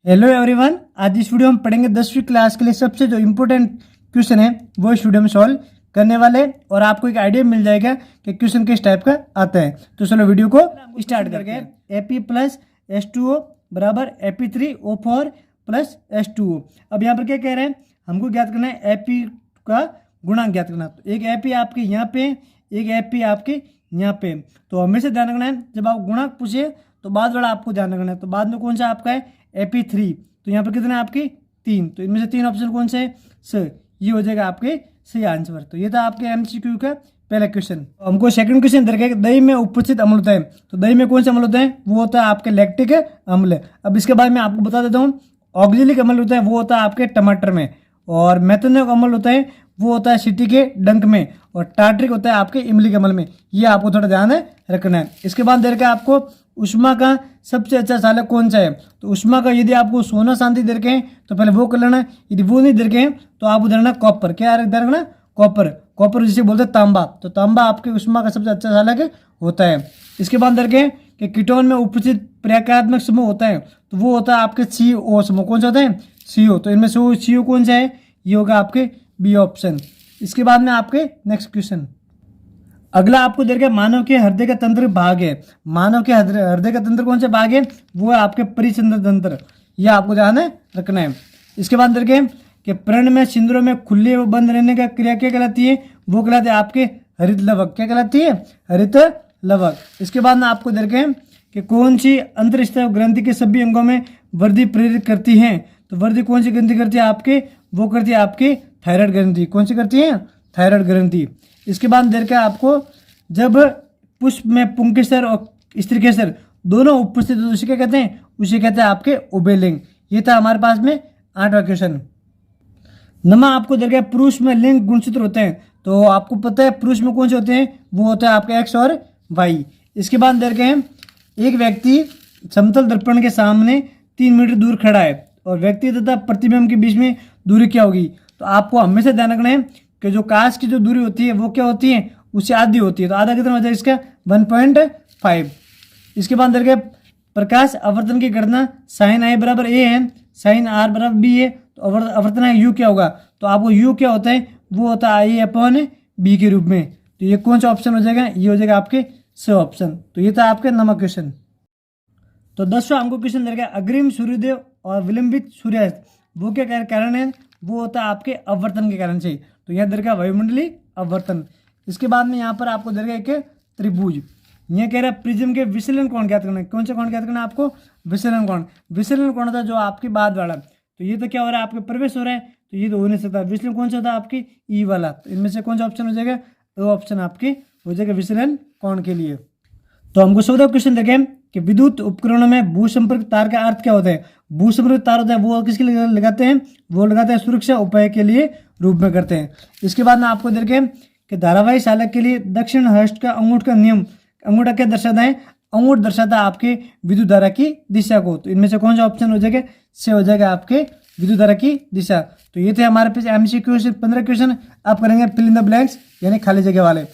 Hello everyone, आज इस video में पढ़ेंगे 10वीं क्लास के लिए सबसे जो इम्पोर्टेंट क्वेश्चन है वो इस वीडियो में सॉल्व करने वाले हैं और आपको एक आइडिया मिल जाएगा कि क्वेश्चन किस टाइप का आता है। तो चलो वीडियो को स्टार्ट करके Ap प्लस H2O बराबर Ap3O4 प्लस H2O। अब यहाँ पर क्या कह रहे हैं, हमको ज्ञात करना है Ap का गुणांक ज्ञात करना। तो एक Ap आपके यहाँ पे, एक Ap आपके यहाँ पे। तो हमेशा ध्यान रखना है जब आप गुणांक पूछे तो बाद वाला आपको ध्यान रखना है। तो बाद में कौन सा आपका है Ap3, तो यहाँ पर कितना है आपकी 3, तो इनमें से 3 ऑप्शन कौन से है सर, ये हो जाएगा आपके सही आंसर। तो ये था आपके MCQ का पहला क्वेश्चन। हमको सेकंड क्वेश्चन दे रखा है दही में उपस्थित अम्ल होता है। तो दही में कौन से अम्ल होते हैं, वो होता है आपके लैक्टिक अम्ल। अब इसके बाद मैं आपको बता देता हूँ, ऑक्जेलिक अम्ल होता है वो होता है आपके टमाटर में, और मेथनोइक अम्ल होता है वो होता है सिटी के डंक में, और टार्ट्रिक होता है आपके इमलिक अम्ल में। ये आपको थोड़ा ध्यान रखना है। इसके बाद दे रखा है आपको उष्मा का सबसे अच्छा चालक कौन सा है। तो उष्मा का यदि आपको सोना शांति दे रखे हैं तो पहले वो कर लेना, यदि वो नहीं दे रखे हैं तो आप उधर रखना कॉपर। क्या रखना कॉपर, कॉपर जिसे बोलते हैं तांबा। तो तांबा आपके उष्मा का सबसे अच्छा चालक होता है। इसके बाद दे रखे हैं कि कीटोन में उपस्थित प्रक्रियात्मक समूह होता है, तो वो होता है आपके CO समूह। कौन सा होता है CO। तो इनमें से CO कौन सा है, ये होगा आपके बी ऑप्शन। इसके बाद में आपके नेक्स्ट क्वेश्चन अगला आपको दे रखा है मानव के हृदय का तंत्र भाग है। मानव के हृदय का तंत्र कौन सा भाग है, वो है आपके परिचंद्र तंत्र। यह आपको ध्यान रखना है। इसके बाद दे रखे हैं कि प्रण में सिंदूरों में खुले व बंद रहने का क्रिया क्या कहलाती है, वो कहलाती है आपके हरित लवक। क्या कहलाती है, हरित लवक। इसके बाद में आपको दे रखे हैं कि कौन सी अंतरस्त्राव ग्रंथि के सभी अंगों में वृद्धि प्रेरित करती है। तो वृद्धि कौन सी ग्रंथि करती है आपके, वो करती है आपकी थायराइड ग्रंथि। कौन सी करती है, थायराइड ग्रंथि। इसके बाद दे रखा है आपको जब पुष्प में पुंकेसर और स्त्रीकेसर दोनों उपस्थित होते उसे क्या कहते हैं, उसे कहते हैं आपके उभयलिंग। ये था हमारे पास में 8वां क्वेश्चन। नमा आपको दे रखा है पुरुष में लिंग गुणसूत्र होते हैं। तो आपको पता है पुरुष में कौन से होते हैं, वो होता है आपके X और Y। इसके बाद दे रखे हैं एक व्यक्ति समतल दर्पण के सामने 3 मीटर दूर खड़ा है और व्यक्ति तथा प्रतिबिंब के बीच में दूरी क्या होगी। तो आपको हमेशा ध्यान रखना है कि जो कांच की जो दूरी होती है वो क्या होती है, उससे आधी होती है। तो आधा कितना हो जाएगा इसका 1.5। इसके बाद दे प्रकाश आवर्तन की गणना sin I बराबर A है, sin R बराबर B है। तो आवर्तन U क्या होगा, तो आपको U क्या होता है, वो होता है I/B के रूप में। तो ये कौन सा ऑप्शन हो जाएगा, ये हो जाएगा आपके स ऑप्शन। तो ये था आपके नमक क्वेश्चन। तो 10वां हमको क्वेश्चन दे रखा है अग्रिम सूर्योदय और विलंबित सूर्यास्त वो क्या कारण है, वो होता है आपके अवर्तन के कारण से। तो यहाँ दे रखा है वायुमंडलीय अवर्तन। इसके बाद में यहाँ पर आपको दे रखा है एक त्रिभुज। यह कह रहा है प्रिज्म के विचलन कोण ज्ञात करना है। कौन सा कोण ज्ञात करना है आपको, विचलन कोण। विचलन कोण था जो आपके बाद वाला। तो ये तो क्या हो रहा है आपके प्रवेश हो रहा है, तो ये तो हो नहीं सकता। विचलन कौन सा था आपकी ई वाला। तो इनमें से कौन सा ऑप्शन हो जाएगा, वो ऑप्शन आपके हो जाएगा विचलन कोण के लिए। तो हमको 14वां क्वेश्चन देखें कि विद्युत उपकरणों में भूसंपर्क तार का अर्थ क्या होता है। भूसंपर्क तार होता है वो किसके लिए लगाते हैं, वो लगाते हैं सुरक्षा उपाय के लिए रूप में करते हैं। इसके बाद में आपको देखें कि धारावाही चालक के लिए दक्षिण हस्त का अंगूठ का नियम, अंगूठा क्या दर्शाता है, अंगूठ दर्शाता है आपके विद्युत धारा की दिशा को। तो इनमें से कौन सा ऑप्शन हो जाएगा, से हो जाएगा आपके विद्युत धारा की दिशा। तो ये थे हमारे पास MCQ 15 क्वेश्चन। आप करेंगे फिल इन द ब्लैंक्स यानी खाली जगह वाले।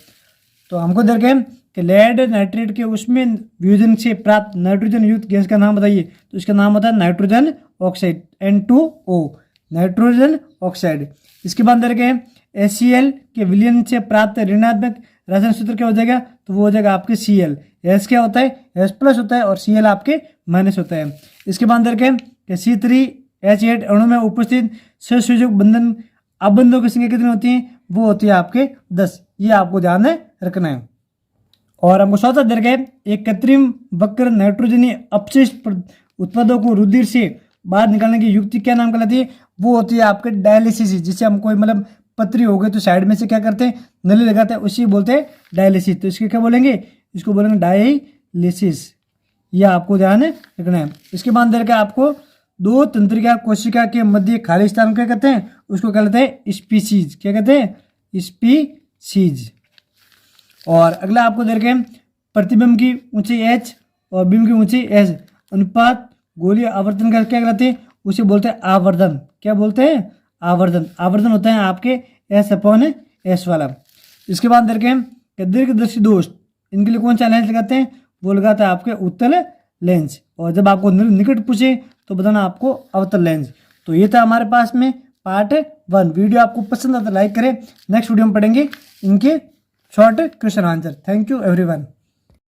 तो हमको देखें कि लेड नाइट्रेट के उसमें वियोजन से प्राप्त नाइट्रोजन युक्त गैस का नाम बताइए। तो इसका नाम होता है nitrogen oxide, N2O, nitrogen oxide. इसके बाद देखें HCl के विलयन से प्राप्त ऋणात्मक रासायनिक सूत्र क्या हो जाएगा, तो वो हो जाएगा आपके Cl। H क्या होता है, H+ होता है, और Cl आपके माइनस होता है। इसके बाद देखें कि C3H8 अणु में उपस्थित सहसंयोजक बंधन अबंधों की संख्या कितनी होती है, वो होती है आपके 10। ये आपको ध्यान रखना है। और हमको 14 दे रखा है एक कृत्रिम वक्र नाइट्रोजनी अपशिष्ट उत्पादों को रुधिर से बाहर निकालने की युक्ति क्या नाम कहलाती है, वो होती है आपके डायलिसिस। जिससे हम कोई मतलब पथरी हो गई तो साइड में से क्या करते हैं, नली लगाते हैं, उसी बोलते हैं डायलिसिस। तो इसके क्या बोलेंगे, इसको बोलेंगे डायलिसिस। यह आपको ध्यान रखना है। इसके बाद दे रखा है आपको 2 तंत्रिका कोशिका के मध्य खाली स्थान क्या कहते हैं, उसको कहते हैं स्पीसीज। क्या कहते हैं, स्पीसीज। और अगला आपको दे रखे हैं प्रतिबिंब की ऊंचाई H और बिंब की ऊंचाई S अनुपात गोलीय आवर्तन का क्या कहलाते हैं, उसे बोलते हैं आवर्धन। क्या बोलते हैं, आवर्धन। आवर्धन होता है आपके S/S वाला। इसके बाद दे रखे हैं कि दीर्घदर्शी दोष, इनके लिए कौन सा लेंस लगाते हैं, वो लगाता है आपके उत्तल लेंस। और जब आपको निकट पूछे तो बताना आपको अवतल लेंस। तो ये था हमारे पास में पार्ट 1। वीडियो आपको पसंद आता लाइक करें। नेक्स्ट वीडियो में पढ़ेंगे इनके short question answer. Thank you everyone.